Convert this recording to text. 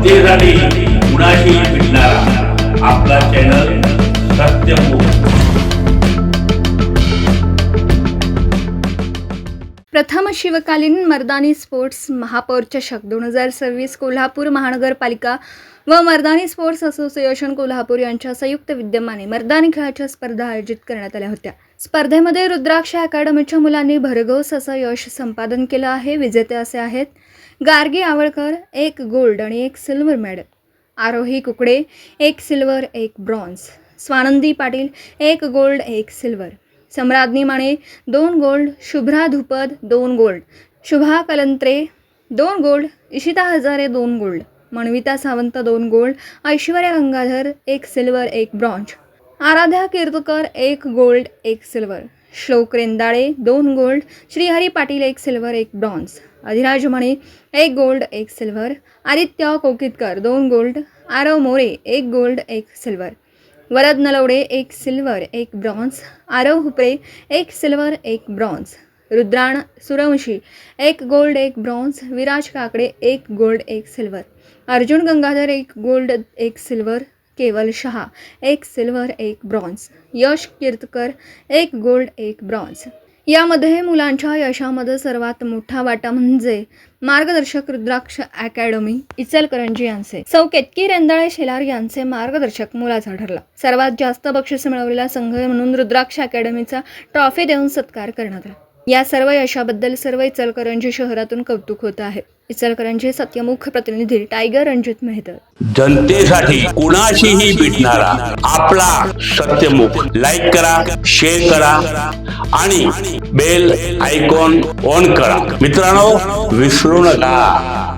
जनतेसाठी कुणाशी भेटणारा आपला चॅनल सत्यमुख। प्रथम शिवकालीन मर्दानी स्पोर्ट्स महापौर चषक 2026 कोल्हापूर महानगरपालिका व मर्दानी स्पोर्ट्स असोसिएशन कोल्हापूर यांच्या संयुक्त विद्यमाने मर्दानी खेळाच्या स्पर्धा आयोजित करण्यात आल्या होत्या। स्पर्धेमध्ये रुद्राक्ष अकॅडमीच्या मुलांनी भरघोस असं यश संपादन केलं आहे। विजेते असे आहेत गार्गी आवळकर 1 गोल्ड आणि 1 silver medal, Arohi Kukade 1 silver 1 bronze, Swanandi Patil 1 gold 1 silver, Samradnyi Mane 2 gold, Shubhra Dhupad 2 gold, Shubha Kalantre 2 gold, Ishita Hazare 2 gold, Manvita Sawant 2 gold, Aishwarya Gangadhar 1 silver 1 bronze, Aaradhya Kirtkar 1 gold 1 silver, Shlok Rendale 2 gold, Shrihari Patil 1 silver 1 bronze, Adhiraj Mhane 1 gold 1 silver, Aditya Kokitkar 2 gold, Aarav More 1 gold 1 silver, Varad Nalawade 1 silver 1 bronze, Aarav Hupare 1 silver 1 bronze, Rudran Suryavanshi 1 gold 1 bronze, Viraj Kakade 1 gold 1 silver, Arjun Gangadhar 1 gold 1 silver, Keval Shah 1 silver 1 bronze, Yash Kirtkar 1 gold 1 bronze. यामध्ये मुलांच्या यशामध्ये सर्वात मोठा वाटा म्हणजे मार्गदर्शक रुद्राक्ष academy Ichalkaranji यांचे सौ केतकी रेंदाळे शेलार यांचे मार्गदर्शक मुलाचा ठरला। सर्वात जास्त बक्षीस मिळवलेला संघ म्हणून रुद्राक्ष अकॅडमीचा ट्रॉफी देऊन सत्कार करण्यात आला। या सर्व यशाबद्दल सर्व इचलकरंजी शहरातून कौतुक होत आहे। इचलकरंजी सत्यमुख प्रतिनिधी टायगर रणजित मेहतर। जनतेसाठी कुणाशीही भेटणारा आपला सत्यमुख। लाईक करा, शेअर करा आणि बेल आयकॉन ऑन करा। मित्रांनो, विसरू नका।